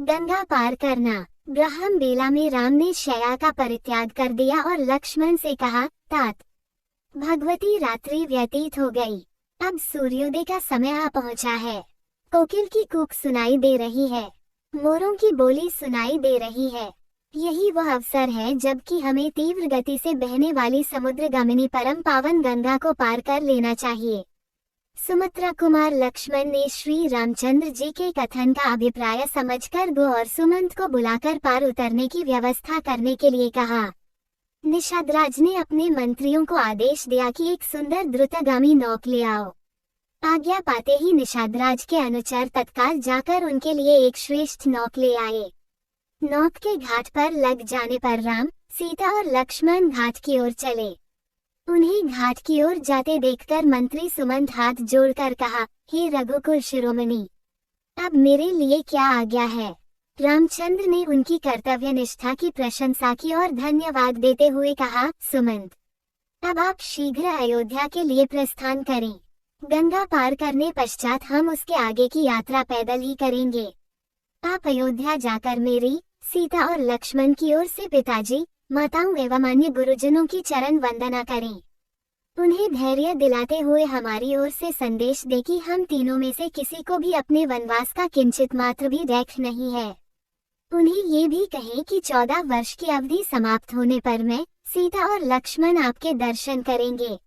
गंगा पार करना। ब्रह्म बेला में राम ने शया का परित्याग कर दिया और लक्ष्मण से कहा, तात, भगवती रात्रि व्यतीत हो गई, अब सूर्योदय का समय आ पहुंचा है। कोकिल की कूक सुनाई दे रही है, मोरों की बोली सुनाई दे रही है। यही वह अवसर है जबकि हमें तीव्र गति से बहने वाली समुद्रगामिनी परम पावन गंगा को पार कर लेना चाहिए। सुमित्रा कुमार लक्ष्मण ने श्री रामचंद्र जी के कथन का अभिप्राय समझकर गो और सुमंत को बुलाकर पार उतरने की व्यवस्था करने के लिए कहा। निषादराज ने अपने मंत्रियों को आदेश दिया कि एक सुंदर द्रुतगामी नौक ले आओ। आज्ञा पाते ही निषादराज के अनुचर तत्काल जाकर उनके लिए एक श्रेष्ठ नौक ले आए। नौक के घाट पर लग जाने पर राम, सीता और लक्ष्मण घाट की ओर चले। उन्हें घाट की ओर जाते देखकर मंत्री सुमंत हाथ जोड़कर कहा, हे रघुकुल शिरोमणि, अब मेरे लिए क्या आज्ञा है। रामचंद्र ने उनकी कर्तव्य निष्ठा की प्रशंसा की और धन्यवाद देते हुए कहा, सुमंत, अब आप शीघ्र अयोध्या के लिए प्रस्थान करें। गंगा पार करने पश्चात हम उसके आगे की यात्रा पैदल ही करेंगे। आप अयोध्या जाकर मेरी, सीता और लक्ष्मण की ओर से पिताजी, माताओं एवं अन्य गुरुजनों की चरण वंदना करें। उन्हें धैर्य दिलाते हुए हमारी ओर से संदेश दे कि हम तीनों में से किसी को भी अपने वनवास का किंचित मात्र भी दुख नहीं है। उन्हें ये भी कहें कि 14 वर्ष की अवधि समाप्त होने पर मैं, सीता और लक्ष्मण आपके दर्शन करेंगे।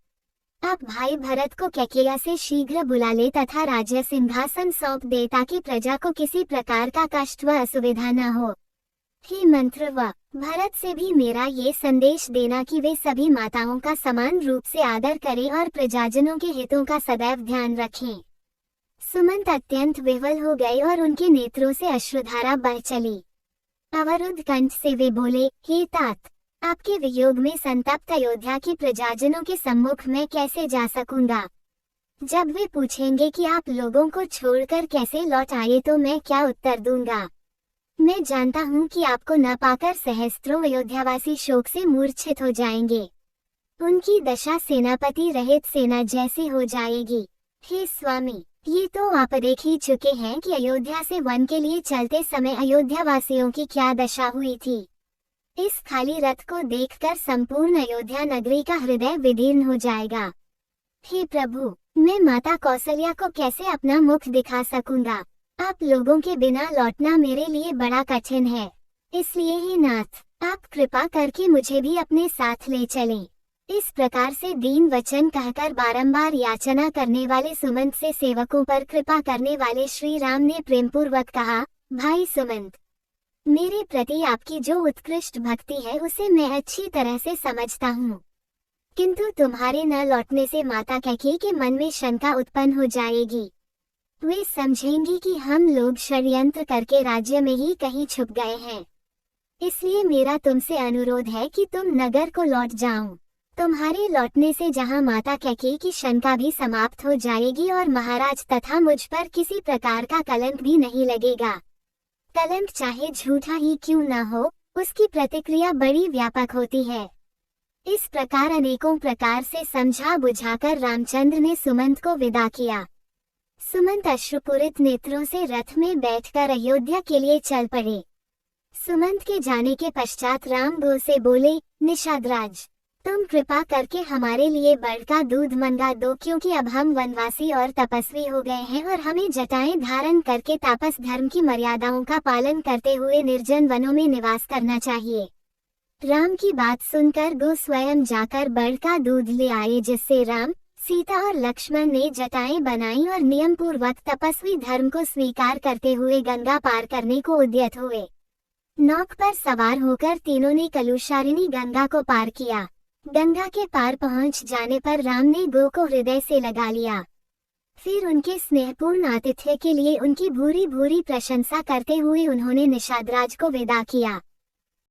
आप भाई भरत को कैकेयी से शीघ्र बुला ले तथा राज्य सिंहासन सौंप दे ताकि प्रजा को किसी प्रकार का कष्ट व असुविधा न हो। हे मंत्र व भरत से भी मेरा ये संदेश देना कि वे सभी माताओं का समान रूप से आदर करें और प्रजाजनों के हितों का सदैव ध्यान रखें। सुमंत अत्यंत विह्वल हो गए और उनके नेत्रों से अश्रुधारा बह चली। अवरुद्ध कंठ से वे बोले, हे तात, आपके वियोग में संतप्त अयोध्या की प्रजाजनों के सम्मुख में कैसे जा सकूंगा। जब वे पूछेंगे कि आप लोगों को छोड़कर कैसे लौट आए तो मैं क्या उत्तर दूंगा। मैं जानता हूँ कि आपको न पाकर सहस्त्रों अयोध्यावासी शोक से मूर्छित हो जाएंगे। उनकी दशा सेनापति रहित सेना जैसी हो जाएगी। हे स्वामी, ये तो आप देख ही चुके हैं कि अयोध्या से वन के लिए चलते समय अयोध्यावासियों की क्या दशा हुई थी। इस खाली रथ को देखकर संपूर्ण अयोध्या नगरी का हृदय विदीर्ण हो जाएगा। हे प्रभु, मैं माता कौशल्या को कैसे अपना मुख दिखा सकूंगा। आप लोगों के बिना लौटना मेरे लिए बड़ा कठिन है। इसलिए हे नाथ, आप कृपा करके मुझे भी अपने साथ ले चलें। इस प्रकार से दीन वचन कहकर बारंबार याचना करने वाले सुमंत से सेवकों पर कृपा करने वाले श्री राम ने प्रेमपूर्वक कहा, भाई सुमंत, मेरे प्रति आपकी जो उत्कृष्ट भक्ति है उसे मैं अच्छी तरह से समझता हूँ, किंतु तुम्हारे न लौटने से माता कैकेयी के मन में शंका उत्पन्न हो जाएगी। वे समझेंगी कि हम लोग षड्यंत्र करके राज्य में ही कहीं छुप गए हैं। इसलिए मेरा तुमसे अनुरोध है कि तुम नगर को लौट जाओ। तुम्हारे लौटने से जहाँ माता कैकेयी की शंका भी समाप्त हो जाएगी और महाराज तथा मुझ पर किसी प्रकार का कलंक भी नहीं लगेगा। कलंक चाहे झूठा ही क्यों न हो, उसकी प्रतिक्रिया बड़ी व्यापक होती है। इस प्रकार अनेकों प्रकार से समझा बुझाकर रामचंद्र ने सुमंत को विदा किया। सुमंत अश्रुपूरित नेत्रों से रथ में बैठकर अयोध्या के लिए चल पड़े। सुमंत के जाने के पश्चात राम गो से बोले, निषादराज, तुम कृपा करके हमारे लिए बड़ का दूध मंगा दो, क्योंकि अब हम वनवासी और तपस्वी हो गए हैं और हमें जटाएं धारण करके तापस धर्म की मर्यादाओं का पालन करते हुए निर्जन वनों में निवास करना चाहिए। राम की बात सुनकर गो स्वयं जाकर बड़ का दूध ले आए, जिससे राम, सीता और लक्ष्मण ने जटाएं बनाई और नियम पूर्वक तपस्वी धर्म को स्वीकार करते हुए गंगा पार करने को उद्यत हुए। नौक पर सवार होकर तीनों ने कलुषारिणी गंगा को पार किया। गंगा के पार पहुंच जाने पर राम ने गो को हृदय से लगा लिया। फिर उनके स्नेहपूर्ण आतिथ्य के लिए उनकी भूरी भूरी प्रशंसा करते हुए उन्होंने निषादराज को विदा किया।